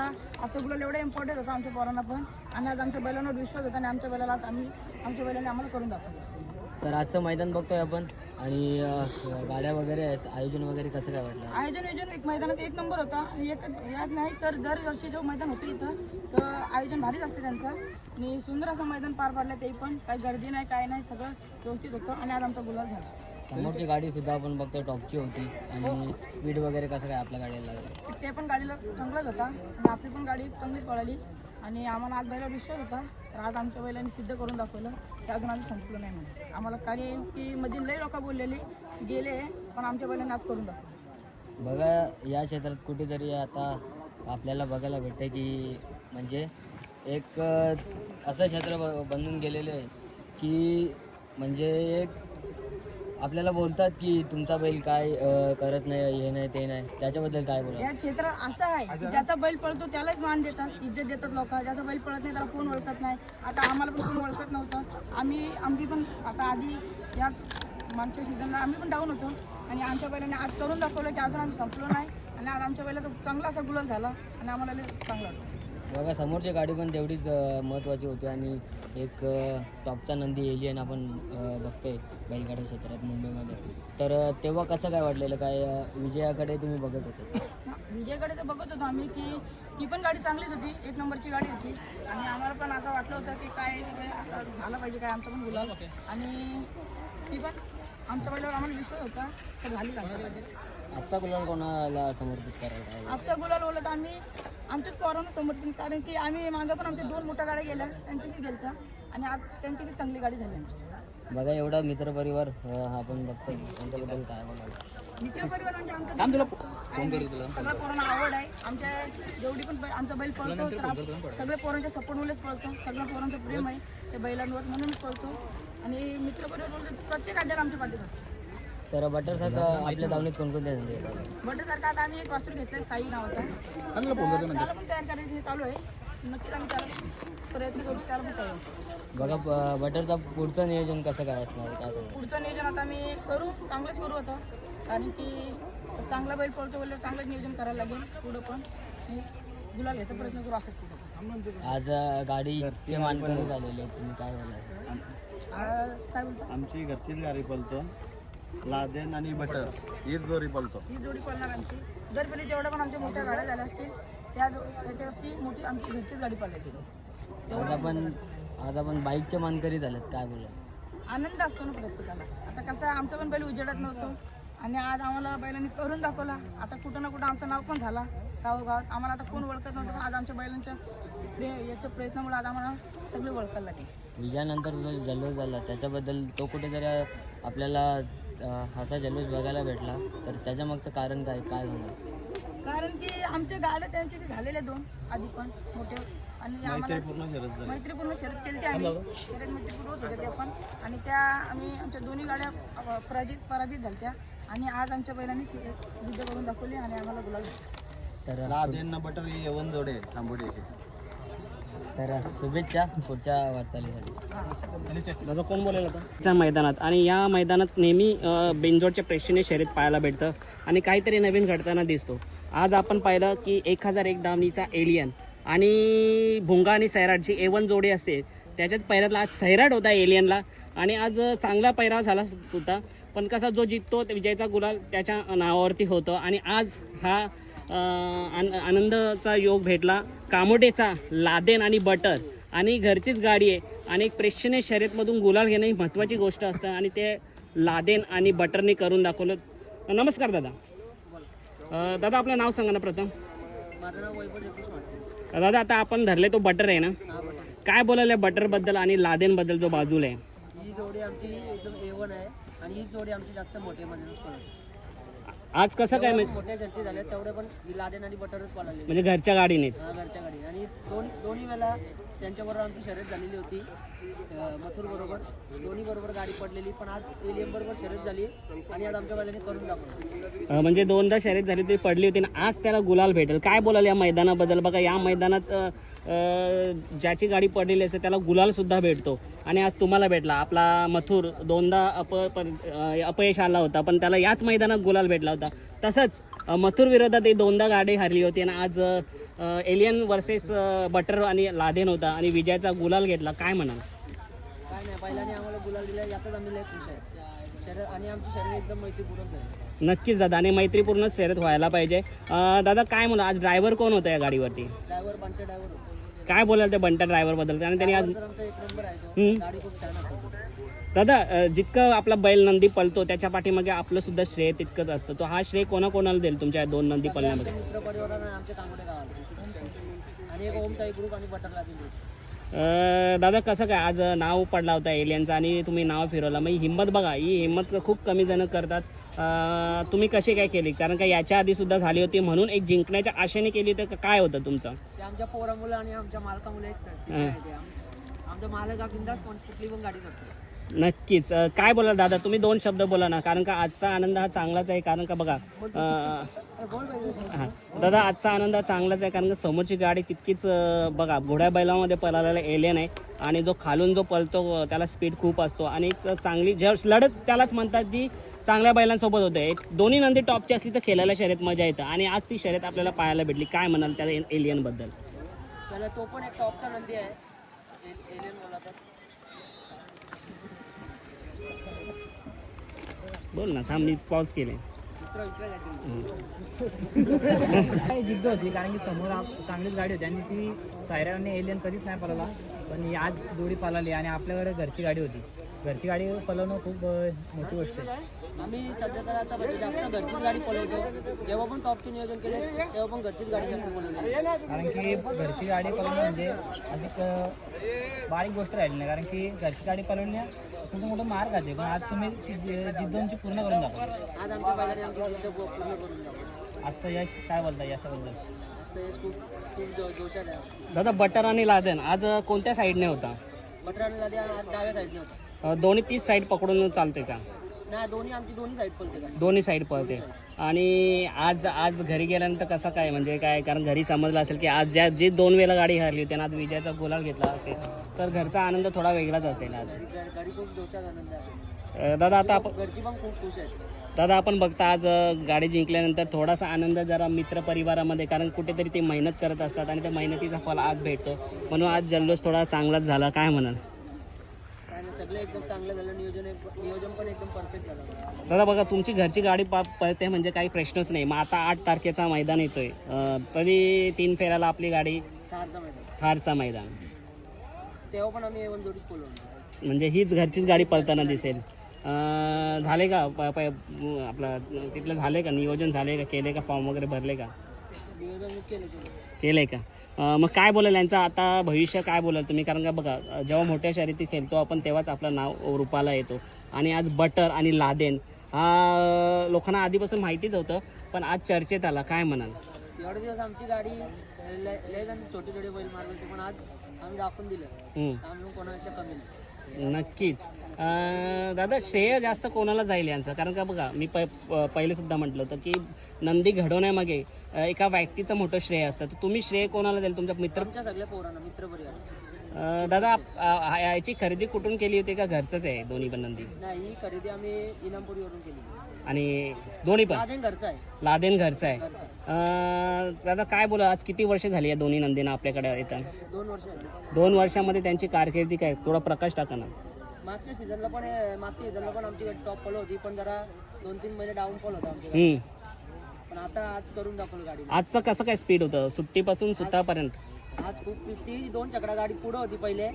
आजचा गुलाल एवढा इम्पॉर्टंट होता आमच्या पोरांना पण, आणि आज आमच्या बैलांवर विश्वास होता आणि आमच्या बैलाला आमच्या बैलांनी आम्हाला करून दाखवलं. तर आजचं मैदान बघतोय आपण आणि गाड्या वगैरे आहेत, आयोजन वगैरे कसं काय वाटलं? आयोजन एक मैदानात एक नंबर होता. यात नाही तर दरवर्षी जो मैदान होतं इथं तर आयोजन भारीच असते त्यांचं, आणि सुंदर असं मैदान पार पाडलं. ते पण काही गर्दी नाही काय नाही, सगळं व्यवस्थित होतं आणि आज आमचा गुलाल झाला. समोरची गाडी सुद्धा आपण बघतोय टॉपची होती, आणि स्पीड वगैरे कसं काय आपल्या गाडीला लागलं? ते पण गाडीला चांगलाच होता आणि आपली पण गाडी चांगलीच पळाली, आणि आम्हाला आज बैलावर विश्वास होता. तर आज आमच्या बैलांनी सिद्ध करून दाखवलं. ते अजून आम्ही संपलो नाही म्हणून आम्हाला कार्य की मधील लई लोक बोललेली की गेले, पण आमच्या बैलांनी आज करून दाखवलं. बघा या क्षेत्रात कुठेतरी आता आपल्याला बघायला भेटतं की म्हणजे एक असं क्षेत्र बनून गेलेलं आहे की म्हणजे एक आपल्याला बोलतात की तुमचा बैल काय करत नाही, हे नाही ते नाही, त्याच्याबद्दल काय बोला? या क्षेत्रात असं आहे की ज्याचा बैल पळतो त्यालाच मान देतात, इज्जत देतात लोक. ज्याचा बैल पळत नाही त्याला कोण ओळखत नाही. आता आम्हाला पण कोण ओळखत नव्हतं. आम्ही पण आता आधी याच मागच्या सीझनला आम्ही पण डाऊन होतो, आणि आमच्या बैलाने आज करून दाखवलं की अजून आम्ही संपलो नाही, आणि आज आमच्या बैलाचा चांगला असा गुलाल झाला आणि आम्हाला लय चांगला वाटलं. बघा समोरची गाडी पण तेवढीच महत्त्वाची होती, आणि एक टॉपचा नंदी एलियन आपण बघतोय बैलगाडा क्षेत्रात मुंबईमध्ये. तर तेव्हा कसं काय वाटलेलं, काय विजयाकडे तुम्ही बघत होते? विजयकडे तर बघत होतो आम्ही की ती पण गाडी चांगलीच होती, एक नंबरची गाडी होती, आणि आम्हाला पण असं वाटलं होतं की काय आता झालं पाहिजे काय आमचा पण गुलाल, आणि ती पण आमच्या बैलावर आम्हाला विश्वास होता तर झाली चांगली. आजचा गुलाल कोणाला समर्पित करायचा आहे? आजचा गुलाल बोलत आम्ही आमच्याच पोरांना समर्पित, कारण की आम्ही मागं पण आमच्या 2 मोठ्या गाड्या गेल्या त्यांच्याशी गेलता, आणि आज त्यांच्याशी चांगली गाडी झाली आमची. बघा एवढा मित्रपरिवार आपण बघतोय, त्यांच्याबद्दल काय बोलायचं? मित्रपरिवार म्हणजे आमच्या सगळ्या पोरांना आवड आहे. आमच्या जेवढी पण आमचा बैल पळतो तर सगळ्या पोरांच्या सपोर्टमुळेच पळतो, सगळ्या पोरांचं प्रेम आहे त्या बैलांवर म्हणूनच पळतो, आणि मित्रपरिवार बोलतो प्रत्येक अड्ड्याला आमच्या पाठीत असतो. तर बटरसारखं आपल्या धावणीत कोणकोणते धंदे येतात? बटरसारखं आता आम्ही एक वास्तू घेतलाय साई नावाचा, त्याला पण तयार करायचं चालू आहे. नक्कीच आम्ही त्याला प्रयत्न करू, त्याला पण करू. बघा बटरचा पुढचं नियोजन कसं काय असणार, काय सांगा? पुढचं नियोजन आता आम्ही चांगलंच करू आता, कारण की चांगला बैल पळतो बोलल्यावर चांगलंच नियोजन करायला लागेल पुढं पण, आणि गुलाल घ्यायचा प्रयत्न करू असंच पुढं पण. आज गाडीचे मानकरी झालेले आहेत, तुम्ही काय बोलाल? काय बोलतो? आमची घरचीच गाडी पळतो, लादेन आणि बटर हीच जोडी पळतो. ही जोडी पळणार आमची. जर पहिले जेवढ्या पण आमच्या मोठ्या गाड्या झाल्या असतील त्याच्यावरती मोठी आमची घरचीच गाडी पळायची. आज आपण बाईकचे मानकरी झालेत, काय बोला? आनंद असतो ना प्रत्येकाला. आता कसं आमचा पण बैल उजेडत नव्हतो, आणि आज आम्हाला बैलांनी करून दाखवला. आता कुठं ना कुठं आमचं नाव पण झाला गावोगावात. आम्हाला आता कोण ओळखत नव्हतं, पण आज आमच्या बैलांच्या याच्या प्रयत्नामुळे आज आम्हाला सगळे ओळखायला लागले. विजयानंतर जो जल्लोष झाला त्याच्याबद्दल तो कुठेतरी आपल्याला असा जल्लोष बघायला भेटला, तर त्याच्या मागचं कारण काय होणार? कारण की आमच्या गाड्या त्यांचे झालेल्या 2 आधी पण मोठे, आणि आम्हाला मैत्रीपूर्ण शर्यत केली. आम्ही शर्यत मैत्रीपूर्वक होत्या त्या पण, आणि त्या आम्ही आमच्या दोन्ही गाड्या पराजित झाल्या, आणि आज आमच्या बैलांनी युद्ध करून दाखवली आणि आम्हाला गुलाल भेटला. तर लादेन बटर येऊन जोडे तांबोडीचे. तर शुभेच्छा पुढच्या वाटचालीसाठी. दादा कोण बोलेल आता मैदानात, आणि या मैदानात नेहमी बिनजोडच्या प्रेक्षणीय शर्यत पाहायला भेटतं आणि काहीतरी नवीन घडताना दिसतो. आज आपण पाहिलं की 1001 धावणीचा एलियन आणि भुंगा आणि सैराटची A1 जोडी असते, त्याच्यात पहिल्यातला आज सैराट होता एलियनला, आणि आज चांगला पैरा झाला होता, पण कसा जो जिंकतो विजयचा गुलाल त्याच्या नावावरती होतो. आणि आज हा आनंदाचा योग भेटला. कामोटेचा लादेन आणि बटर, आणि घरचीच गाडी आहे, आणि एक प्रेक्षणीय शर्यतमधून गुलाल घेणं ही महत्त्वाची गोष्ट असतं, आणि ते लादेन आणि बटरने करून दाखवलं. नमस्कार दादा. दादा आपलं नाव सांगा ना प्रथम. दादा आता आपण धरले तो बटर आहे ना, काय बोलायला बटरबद्दल आणि लादेनबद्दल जो बाजूला आहे? ही जोडी आमची एकदम A1 आहे, आणि ही जोडी आमची जास्त मोठ्यामध्ये आज कसं काय मोठ्या शर्ती झाल्या तेवढे पण लादेन आणि बटरच पळाले, म्हणजे घरच्या गाडीनेच? घरच्या गाडी. आणि दोन्ही वेळा त्यांच्याबरोबर आमची शर्यत झालेली होती, मथुर बरोबर दोन्ही बरोबर गाडी पडलेली, पण आज एलियन बरोबर शर्यत झाली, आणि आज आमच्या बैलाने करून दाखवलं. म्हणजे 2दा शर्यत झाली ती पडली होती ना, आज त्याला गुलाल भेटेल. काय बोलाल या मैदानाबद्दल? बघा या मैदानात ज्याची गाडी पडलेली असते त्याला गुलाल सुद्धा भेटतो, आणि आज तुम्हाला भेटला. आपला मथुर 2दा अपयश आला होता, पण त्याला याच मैदानात गुलाल भेटला होता. तसंच मथुर विरोधात 2दा गाडी हरली होती, आणि आज एलियन वर्सेस बटर आणि लादेन होता आणि विजयाचा गुलाल घेतला, काय म्हणाल? काय नाही, बैलाने आम्हाला गुलाल दिला यातच आम्ही लय खुश आहे. शरीर आणि आमची शरीर एकदम मैत्रीपूर्वक झाली. नक्कीच दादा, आणि मैत्रीपूर्ण शर्यत व्हायला पाहिजे. दादा काय म्हणा, आज ड्रायव्हर कोण होता या गाडीवरती? ड्रायव्हर बंटे ड्रायव्हर होतो. काय बोलाल त्या बंटा ड्रायव्हरबद्दल? आणि त्यांनी आज तर आमचा एक नंबर आहे तो. गाडी खूप छान आहे. दादा जितकं आपला बैल नंदी पळतो त्याच्या पाठीमागे आपलं सुद्धा श्रेय तितकंच असतं. तो हा श्रेय कोणाकोणाला देईल तुमच्या 2 नंदी पळण्यामध्ये? मित्र परिवारानं आमच्या तांबडे गावाला आणि एक ओमसाई ग्रुप आणि बटरला ग्रुप. दादा कसं काय आज नाव पडला होता एलियनचा आणि तुम्ही नाव फिरवला, मग ही हिंमत बघा, ही हिंमत खूप कमी जण करतात. तुम्ही कशी काय केली? कारण का याच्या आधी सुद्धा झाली होती म्हणून एक जिंकण्याच्या आशेने केली, तर काय होतं तुमचं? ते आमच्या पोरामुळे आणि आमच्या मालकामुळे आमचा मालक हा बिंदास कुठली पण गाडी करतो. नक्कीच. काय बोला दादा, तुम्ही 2 शब्द बोला ना, कारण का आजचा आनंद हा चांगलाच आहे. कारण का बघा हां दादा, आजचा आनंद हा चांगलाच आहे कारण का समोरची गाडी तितकीच बघा घोड्या बैलामध्ये पळालेला एलियन आहे आणि जो खालून जो पळतो त्याला स्पीड खूप असतो आणि चांगली लढत त्यालाच म्हणतात जी चांगल्या बैलांसोबत होते. दोन्ही नंदी टॉपची असली तर खेळायला शर्यत मजा येतं आणि आज ती शर्यत आपल्याला पाहायला भेटली. काय म्हणाल त्या एलियनबद्दल? त्याला तो पण एक टॉपचा नंदी आहे. एलियन बोला तर बोल ना, थांब मी पॉज केले. काही जिद्द होती कारण की समोर चांगलीच गाडी होती आणि ती सायराने एलियन कधीच नाही पळवला, पण आज जोडी पळाली आणि आपल्याकडे घरची गाडी होती. घरची गाडी पळवणं खूप मोठी गोष्ट आहे. आम्ही सध्या तर आता म्हणजे जास्त घरचीच गाडी पळवतो. जेव्हा पण टॉपचे नियोजन केले तेव्हा पण घरचीच गाडी जास्त पळवली. कारण की घरची गाडी पळवणं म्हणजे अधिक बारीक गोष्ट राहिली नाही, कारण की घरची गाडी पळवणे खूप मोठं मार्ग आहे. पण आज तुम्ही जिद्दोंची पूर्ण करून दाखवा. आज आमच्या बैलाने आमची जिद्द पूर्ण करून दाखवली. आजचं यश काय बोलता यशाबद्दल? आजचं यश खूप खूप जोशात आहे. दादा बटर आणि लादेन आज कोणत्या साईडने होता? बटराने लादी आज डाव्या साईडने होता. दोन्ही तीच साईड पकडून चालते का? नाही, दोन्ही आमची दोन्ही साईड पळते का? दोन्ही साईड पळते. आणि आज घरी गेल्यानंतर कसं काय म्हणजे काय, कारण घरी समजलं असेल की आज जी 2 वेळेला गाडी हरली त्यांना आज विजयाचा गुलाल घेतला असेल तर घरचा आनंद थोडा वेगळाच असेल आज. गाडी खूप जोशात आनंद आहे. दादा आता आपण घरची पण खूप खुश आहे. दादा आपण बघता आज गाडी जिंकल्यानंतर थोडासा आनंद जरा मित्रपरिवारामध्ये, कारण कुठेतरी ते मेहनत करत असतात आणि त्या मेहनतीचा फल आज भेटतो म्हणून आज जल्लोष थोडा चांगलाच झाला. काय म्हणाल? सगळं एकदम चांगलं झालं. नियोजन पण एकदम परफेक्ट झालं. दादा बघा तुमची घरची गाडी पळते म्हणजे काही प्रश्नच नाही. मग आता 8 तारखेचा मैदान येतोय, कधी 3 फेऱ्याला आपली गाडी थारचा मैदान, तेव्हा पण आम्ही एवन जोडीच बोलवतो. म्हणजे हीच घरचीच गाडी पळताना दिसेल. झाले का आपला तिथलं झाले का नियोजन, झाले का, केले का, फॉर्म वगैरे भरले का? नियोजन केलं आहे का? मग काय बोलाल यांचं आता भविष्य काय बोलाल तुम्ही? कारण का बघा जेव्हा मोठ्या शर्यती खेळतो आपण तेव्हाच आपलं नाव रूपाला येतो आणि आज बटर आणि लादेन हा लोकांना आधीपासून माहितीच होतं पण आज चर्चेत आला. काय म्हणाल? एवढे दिवस आमची गाडी लय छोटे छोटे बैल मारले होते पण आज आम्ही दाखवून दिलं आम्ही कोणाच्या कमी नाही. नक्कीच. दादा श्रेय जास्त कोणाला जाईल यांचं? कारण का बघा मी पहिले सुद्धा म्हटलं होतं की नंदी घडवण्यामागे एका व्यक्तीचं मोठं श्रेय असतं. तर तुम्ही श्रेय कोणाला द्याल? तुमच्या आमच्या सगळ्या पोरांना मित्र परिवार. दादा याची खरेदी कुठून केली होती का घरचंच आहे दोन्ही पण नंदी? नाही, ही खरेदी आम्ही इनामपुरीवरून केली आणि दोन्ही पण लादेन घरचा आहे. लादेन घरचा आहे. दादा काय बोला आज किती वर्ष झाली या दोन्ही नंदींना आपल्याकडे येतात? 2 वर्ष झाली. 2 वर्षामध्ये त्यांची कारकिर्दी काय, थोडा प्रकाश टाका ना. मागच्या सीझनला पण आमची गाडी टॉप फॉलो होती पण जरा 2-3 महिने डाऊन फॉल होता आमची गाडी. पण आता आज करून दाखवलं गाडी. आजचं कसं काय स्पीड होतं सुट्टीपासून सुतापर्यंत? आज खूप ती 2 चकडा गाडी पुढं होती पहिले,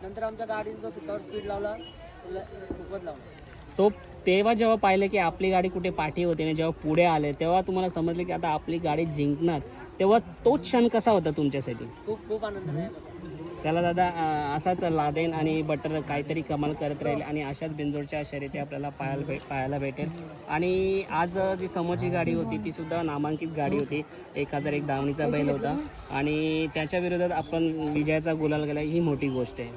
नंतर आमच्या गाडीने जो सुतावर स्पीड लावला खूपच लावला. तो तेव्हा जेव्हा पाहिलं की आपली गाडी कुठे पाठी होती आणि जेव्हा पुढे आले तेव्हा तुम्हाला समजलं की आता आपली गाडी जिंकणार, तेव्हा तोच क्षण कसा होता तुमच्यासाठी? खूप खूप आनंददायक होता. चला दादा असाच लादेन आणि बटर काहीतरी कमाल करत राहील आणि अशाच बिनजोडच्या शर्यती आपल्याला पाहायला भेटेल. आणि आज जी समोरची गाडी होती ती सुद्धा नामांकित गाडी होती. 1001 धावणीचा बैल होता आणि त्याच्या विरोधात आपण विजयाचा गुलाल गेला ही मोठी गोष्ट आहे.